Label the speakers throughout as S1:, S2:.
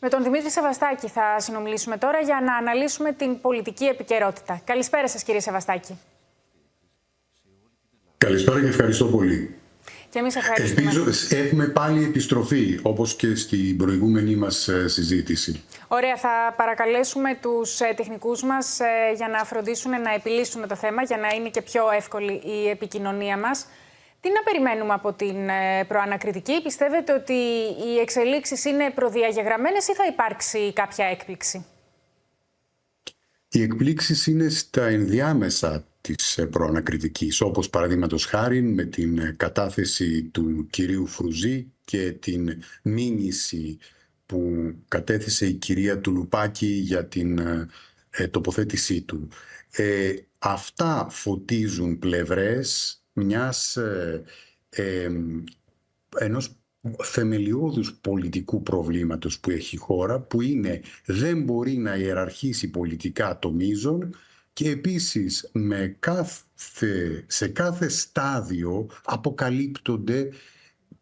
S1: Με τον Δημήτρη Σεβαστάκη θα συνομιλήσουμε τώρα για να αναλύσουμε την πολιτική επικαιρότητα. Καλησπέρα σας, κύριε Σεβαστάκη.
S2: Καλησπέρα και ευχαριστώ πολύ.
S1: Και εμείς ευχαριστούμε.
S2: Ελπίζω έχουμε πάλι επιστροφή, όπως και στην προηγούμενη μας συζήτηση.
S1: Ωραία, θα παρακαλέσουμε τους τεχνικούς μας για να φροντίσουν να επιλύσουν το θέμα, για να είναι και πιο εύκολη η επικοινωνία μας. Τι να περιμένουμε από την προανακριτική? Πιστεύετε ότι οι εξελίξεις είναι προδιαγεγραμμένες ή θα υπάρξει κάποια έκπληξη?
S2: Οι εκπλήξεις είναι στα ενδιάμεσα της προανακριτικής, όπως παραδείγματος χάρη με την κατάθεση του κυρίου Φρουζή και την μήνυση που κατέθεσε η κυρία Τουλουπάκη για την τοποθέτησή του. Αυτά φωτίζουν πλευρές ενός θεμελιώδους πολιτικού προβλήματος που έχει η χώρα, που είναι δεν μπορεί να ιεραρχήσει πολιτικά το μείζον και επίσης σε κάθε στάδιο αποκαλύπτονται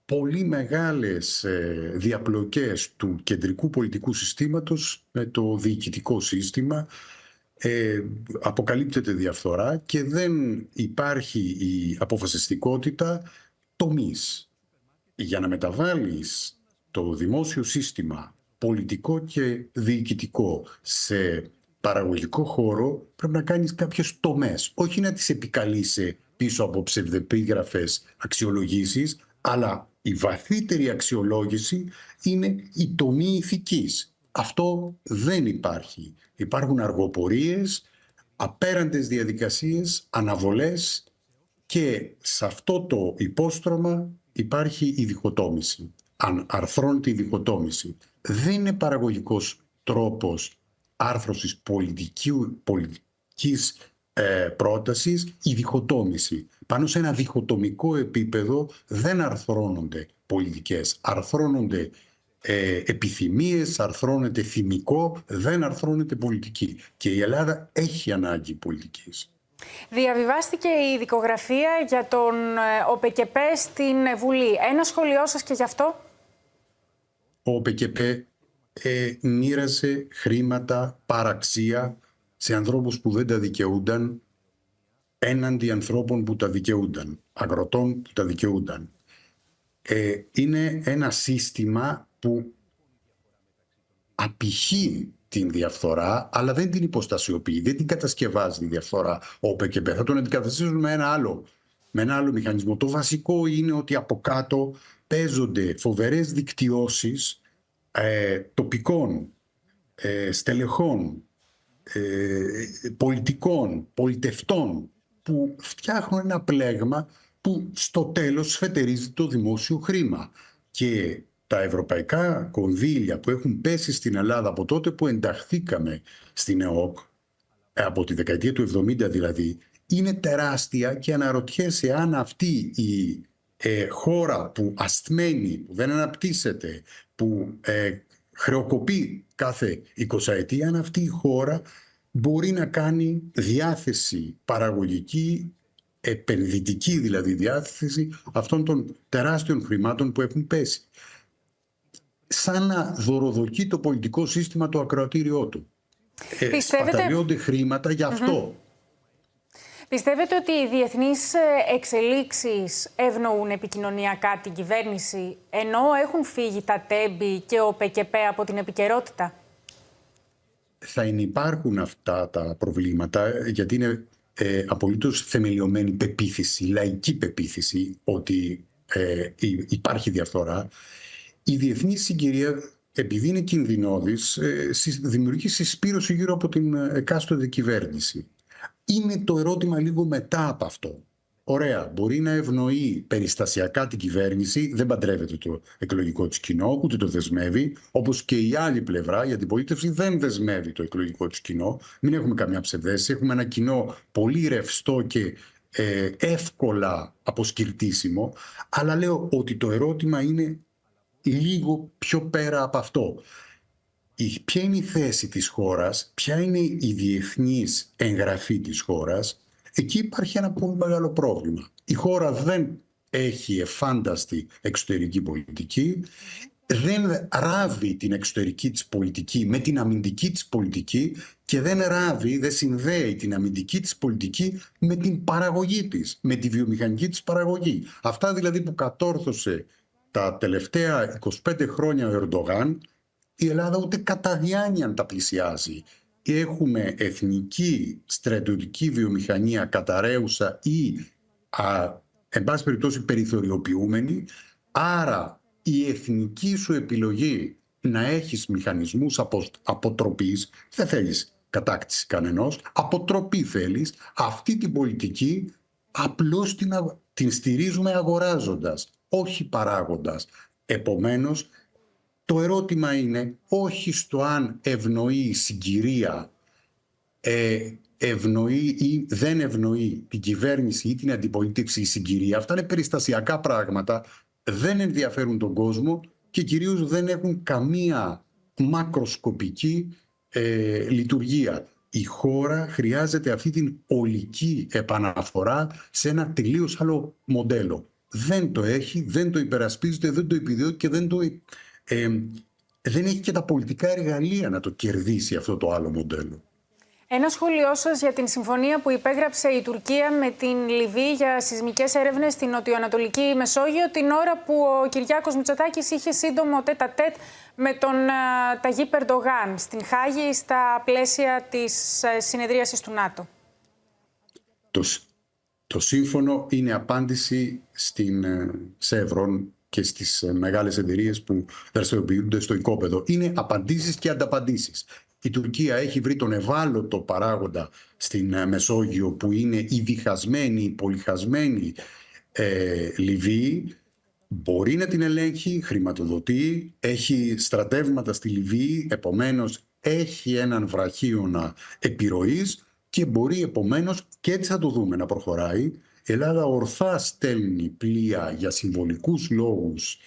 S2: πολύ μεγάλες διαπλοκές του κεντρικού πολιτικού συστήματος με το διοικητικό σύστημα. Αποκαλύπτεται διαφθορά και δεν υπάρχει η αποφασιστικότητα τομής. Για να μεταβάλεις το δημόσιο σύστημα πολιτικό και διοικητικό σε παραγωγικό χώρο, πρέπει να κάνεις κάποιες τομές. Όχι να τις επικαλείσαι πίσω από ψευδεπίγραφες αξιολογήσεις, αλλά η βαθύτερη αξιολόγηση είναι η τομή ηθικής. Αυτό δεν υπάρχει. Υπάρχουν αργοπορίες, απέραντες διαδικασίες, αναβολές και σε αυτό το υπόστρωμα υπάρχει η διχοτόμηση. Αν αρθρώνεται η διχοτόμηση, δεν είναι παραγωγικός τρόπος άρθρωσης πολιτικής πρότασης η διχοτόμηση. Πάνω σε ένα διχοτομικό επίπεδο δεν αρθρώνονται πολιτικές, αρθρώνονται επιθυμίες, αρθρώνεται θυμικό, δεν αρθρώνεται πολιτική. Και η Ελλάδα έχει ανάγκη πολιτικής.
S1: Διαβιβάστηκε η δικογραφία για τον ΟΠΚΠ στην Βουλή. Ένα σχόλιο σας και γι' αυτό?
S2: Ο ΟΠΚΠ μοίρασε χρήματα παραξία σε ανθρώπους που δεν τα δικαιούνταν, έναντι ανθρώπων που τα δικαιούνταν, αγροτών που τα δικαιούνταν. Είναι ένα σύστημα που απηχεί την διαφθορά, αλλά δεν την υποστασιοποιεί, δεν την κατασκευάζει τη διαφθορά. Ο ΟΠΚΠ θα τον αντικαταστήσουν με ένα άλλο μηχανισμό. Το βασικό είναι ότι από κάτω παίζονται φοβερές δικτυώσεις τοπικών, στελεχών, πολιτικών, πολιτευτών, που φτιάχνουν ένα πλέγμα που στο τέλος σφετερίζει το δημόσιο χρήμα. Και τα ευρωπαϊκά κονδύλια που έχουν πέσει στην Ελλάδα από τότε που ενταχθήκαμε στην ΕΟΚ, από τη δεκαετία του 70 δηλαδή, είναι τεράστια και αναρωτιέσαι αν αυτή η χώρα που ασθμένει, που δεν αναπτύσσεται, που χρεοκοπεί κάθε 20ετία, αν αυτή η χώρα μπορεί να κάνει διάθεση παραγωγική, επενδυτική δηλαδή διάθεση αυτών των τεράστιων χρημάτων που έχουν πέσει. Σαν να δωροδοκεί το πολιτικό σύστημα το ακροατήριό του. Σπαταλιώνται χρήματα γι' αυτό.
S1: Πιστεύετε ότι οι διεθνείς εξελίξεις ευνοούν επικοινωνιακά την κυβέρνηση, ενώ έχουν φύγει τα τέμπη και ο ΟΠΚΠ από την επικαιρότητα?
S2: Θα υπάρχουν αυτά τα προβλήματα, γιατί είναι απολύτως θεμελιωμένη πεποίθηση, λαϊκή πεποίθηση, ότι υπάρχει διαφθορά. Η διεθνή συγκυρία, επειδή είναι κινδυνώδης, δημιουργεί συσπήρωση γύρω από την εκάστοτε κυβέρνηση. Είναι το ερώτημα λίγο μετά από αυτό. Ωραία, μπορεί να ευνοεί περιστασιακά την κυβέρνηση, δεν παντρεύεται το εκλογικό της κοινό, ούτε το δεσμεύει, όπως και η άλλη πλευρά, η αντιπολίτευση δεν δεσμεύει το εκλογικό της κοινό. Μην έχουμε καμιά ψευδέστηση, έχουμε ένα κοινό πολύ ρευστό και εύκολα αποσκυρτήσιμο, αλλά λέω ότι το ερώτημα είναι λίγο πιο πέρα από αυτό. Ποια είναι η θέση της χώρας, ποια είναι η διεθνής εγγραφή της χώρας? Εκεί υπάρχει ένα πολύ μεγάλο πρόβλημα. Η χώρα δεν έχει εφάνταστη εξωτερική πολιτική. δεν ράβει την εξωτερική της πολιτική με την αμυντική της πολιτική και δεν συνδέει την αμυντική της πολιτική με την παραγωγή της, με τη βιομηχανική της παραγωγή. Αυτά δηλαδή που κατόρθωσε τα τελευταία 25 χρόνια ο Ερντογάν, η Ελλάδα ούτε κατά διάνοια τα πλησιάζει. Έχουμε εθνική στρατιωτική βιομηχανία καταραίουσα ή εν πάση περιπτώσει περιθωριοποιούμενη, άρα η εθνική σου επιλογή να έχεις μηχανισμούς αποτροπής, δεν θέλεις κατάκτηση κανενός, αποτροπή θέλεις, αυτή την πολιτική απλώς την στηρίζουμε αγοράζοντας, όχι παράγοντας. Επομένως, το ερώτημα είναι όχι στο αν ευνοεί η συγκυρία, ευνοεί ή δεν ευνοεί την κυβέρνηση ή την αντιπολίτευση η συγκυρία. Αυτά είναι περιστασιακά πράγματα, δεν ενδιαφέρουν τον κόσμο και κυρίως δεν έχουν καμία μακροσκοπική λειτουργία. Η χώρα χρειάζεται αυτή την ολική επαναφορά σε ένα τελείως άλλο μοντέλο. Δεν το έχει, δεν το υπερασπίζεται, δεν το επιδιώκει και δεν έχει και τα πολιτικά εργαλεία να το κερδίσει αυτό το άλλο μοντέλο.
S1: Ένα σχόλιο σας για την συμφωνία που υπέγραψε η Τουρκία με την Λιβύη για σεισμικές έρευνες στην νοτιοανατολική Μεσόγειο την ώρα που ο Κυριάκος Μητσοτάκης είχε σύντομο τέτα-τέτ με τον Ταγίπ Ερντογάν στην Χάγη στα πλαίσια της συνεδρίασης του ΝΑΤΟ.
S2: Το σύμφωνο είναι απάντηση στην Chevron και στις μεγάλες εταιρείες που δραστηριοποιούνται στο οικόπεδο. Είναι απαντήσεις και ανταπαντήσεις. Η Τουρκία έχει βρει τον ευάλωτο παράγοντα στην Μεσόγειο που είναι η διχασμένη, η πολυχασμένη Λιβύη. Μπορεί να την ελέγχει, χρηματοδοτεί, έχει στρατεύματα στη Λιβύη, επομένως έχει έναν βραχίωνα επιρροής και μπορεί επομένως, και έτσι θα το δούμε να προχωράει, η Ελλάδα ορθά στέλνει πλοία για συμβολικούς λόγους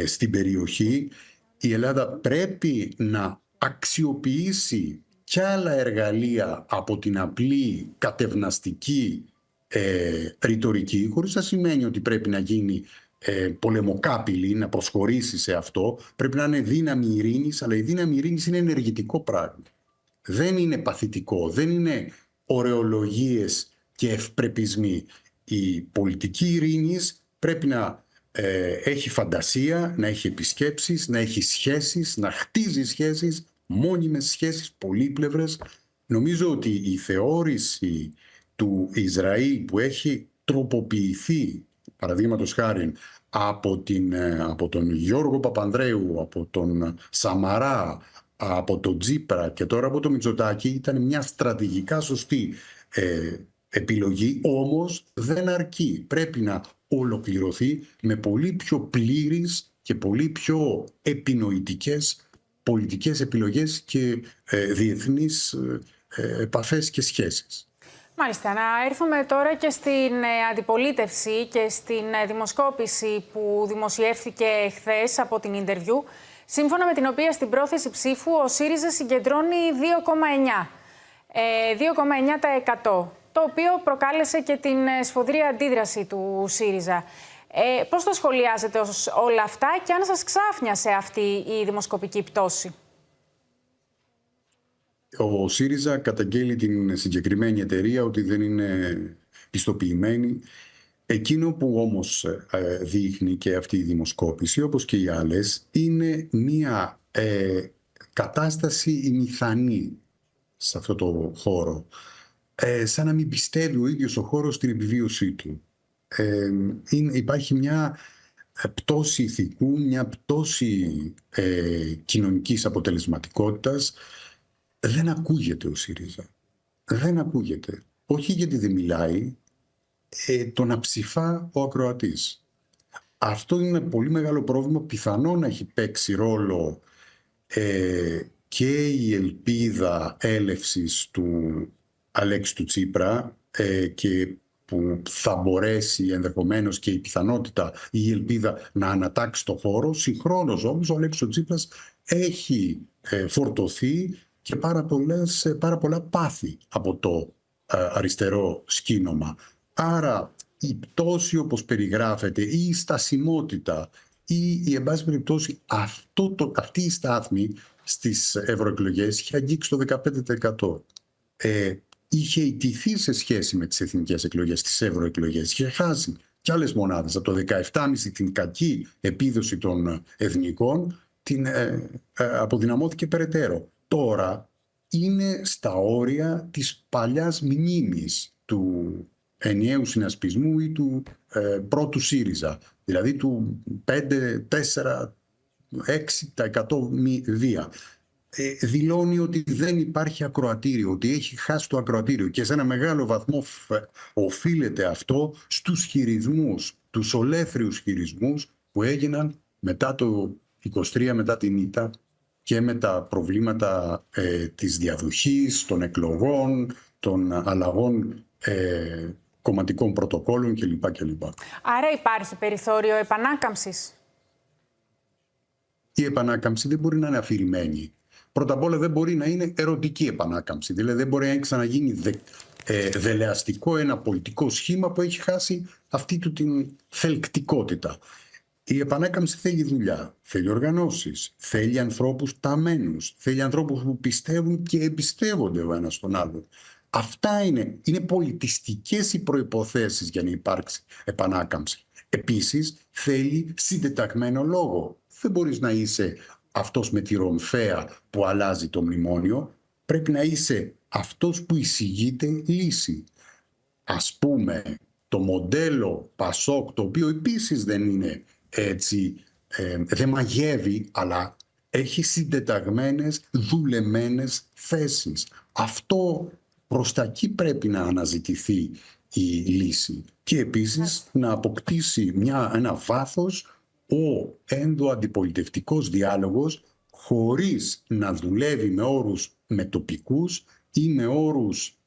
S2: στην περιοχή. Η Ελλάδα πρέπει να αξιοποιήσει κι άλλα εργαλεία από την απλή κατευναστική ρητορική, χωρίς να σημαίνει ότι πρέπει να γίνει πολεμοκάπηλη, να προσχωρήσει σε αυτό. Πρέπει να είναι δύναμη ειρήνης, αλλά η δύναμη ειρήνης είναι ενεργητικό πράγμα. Δεν είναι παθητικό, δεν είναι ωρεολογίες και ευπρεπισμοί. Η πολιτική ειρήνης πρέπει να έχει φαντασία, να έχει επισκέψεις, να έχει σχέσεις, να χτίζει σχέσεις, μόνιμες σχέσεις, πολύπλευρες. Νομίζω ότι η θεώρηση του Ισραήλ που έχει τροποποιηθεί, παραδείγματος χάριν, από τον Γιώργο Παπανδρέου, από τον Σαμαρά, από τον Τζίπρα και τώρα από τον Μητσοτάκη, ήταν μια στρατηγικά σωστή επιλογή, όμως δεν αρκεί. Πρέπει να ολοκληρωθεί με πολύ πιο πλήρεις και πολύ πιο επινοητικές πολιτικές επιλογές και διεθνείς επαφές και σχέσεις.
S1: Μάλιστα. Να έρθουμε τώρα και στην αντιπολίτευση και στην δημοσκόπηση που δημοσιεύθηκε χθες από την Ιντερβιού, σύμφωνα με την οποία στην πρόθεση ψήφου ο ΣΥΡΙΖΑ συγκεντρώνει 2,9%, το οποίο προκάλεσε και την σφοδρή αντίδραση του ΣΥΡΙΖΑ. Πώς το σχολιάζετε όλα αυτά και αν σας ξάφνιασε αυτή η δημοσκοπική πτώση?
S2: Ο ΣΥΡΙΖΑ καταγγέλει την συγκεκριμένη εταιρεία ότι δεν είναι πιστοποιημένη. Εκείνο που όμως δείχνει και αυτή η δημοσκόπηση, όπως και οι άλλες, είναι μια κατάσταση ημιθανή σε αυτό το χώρο. Σαν να μην πιστεύει ο ίδιος ο χώρος στην επιβίωσή του. Υπάρχει μια πτώση ηθικού, μια πτώση κοινωνικής αποτελεσματικότητας. Δεν ακούγεται ο ΣΥΡΙΖΑ. Δεν ακούγεται. Όχι γιατί δεν μιλάει, το να ψηφά ο ακροατής. Αυτό είναι ένα πολύ μεγάλο πρόβλημα. Πιθανόν να έχει παίξει ρόλο και η ελπίδα έλευσης του Αλέξη του Τσίπρα και που θα μπορέσει ενδεχομένως και η πιθανότητα ή η ελπίδα να ανατάξει το χώρο. Συγχρόνως όμως ο Αλέξης Τσίπρας έχει φορτωθεί και πάρα πολλά πάθη από το αριστερό σκήνομα. Άρα η πτώση όπως περιγράφεται ή η στασιμότητα ή εν πάση περιπτώσει αυτή η στάθμη στις ευρωεκλογές είχε αγγίξει το 15%. Είχε ιτηθεί σε σχέση με τις εθνικές εκλογές, τις ευρωεκλογές. Είχε χάσει κι άλλες μονάδες. Από το 17,5 την κακή επίδοση των εθνικών την αποδυναμώθηκε περαιτέρω. Τώρα είναι στα όρια της παλιάς μνήμης του ενιαίου συνασπισμού ή του πρώτου ΣΥΡΙΖΑ, δηλαδή του 5, 4, 6% βία. Δηλώνει ότι δεν υπάρχει ακροατήριο, ότι έχει χάσει το ακροατήριο και σε ένα μεγάλο βαθμό οφείλεται αυτό στους χειρισμούς, τους ολέθριους χειρισμούς που έγιναν μετά το 23, μετά την ήττα και με τα προβλήματα της διαδοχής, των εκλογών, των αλλαγών κομματικών πρωτοκόλων κλπ.
S1: Άρα υπάρχει περιθώριο επανάκαμψης?
S2: Η επανάκαμψη δεν μπορεί να είναι αφηρημένη. Πρώτα απ' όλα δεν μπορεί να είναι ερωτική επανάκαμψη. Δηλαδή δεν μπορεί να ξαναγίνει δελεαστικό ένα πολιτικό σχήμα που έχει χάσει αυτή του την θελκτικότητα. Η επανάκαμψη θέλει δουλειά, θέλει οργανώσεις, θέλει ανθρώπους ταμένους, θέλει ανθρώπους που πιστεύουν και εμπιστεύονται ο ένας τον άλλον. Αυτά είναι πολιτιστικές οι προϋποθέσεις για να υπάρξει επανάκαμψη. Επίσης θέλει συντεταγμένο λόγο. Δεν μπορείς να είσαι αυτός με τη ρομφαία που αλλάζει το μνημόνιο. Πρέπει να είσαι αυτός που εισηγείται λύση. Ας πούμε το μοντέλο Πασόκ, το οποίο επίσης δεν είναι έτσι, δεν μαγεύει, αλλά έχει συντεταγμένες, δουλεμένες θέσεις. Αυτό προς τα εκεί πρέπει να αναζητηθεί η λύση. Και επίσης να αποκτήσει ένα βάθος ο ενδοαντιπολιτευτικός διάλογος χωρίς να δουλεύει με όρους μετοπικούς ή με όρους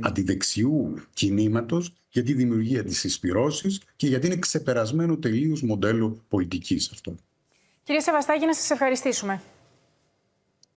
S2: αντιδεξιού κινήματος για τη δημιουργία της συσπυρώσης και γιατί είναι ξεπερασμένο τελείως μοντέλο πολιτικής αυτό.
S1: Κύριε Σεβαστάκη, να σας ευχαριστήσουμε.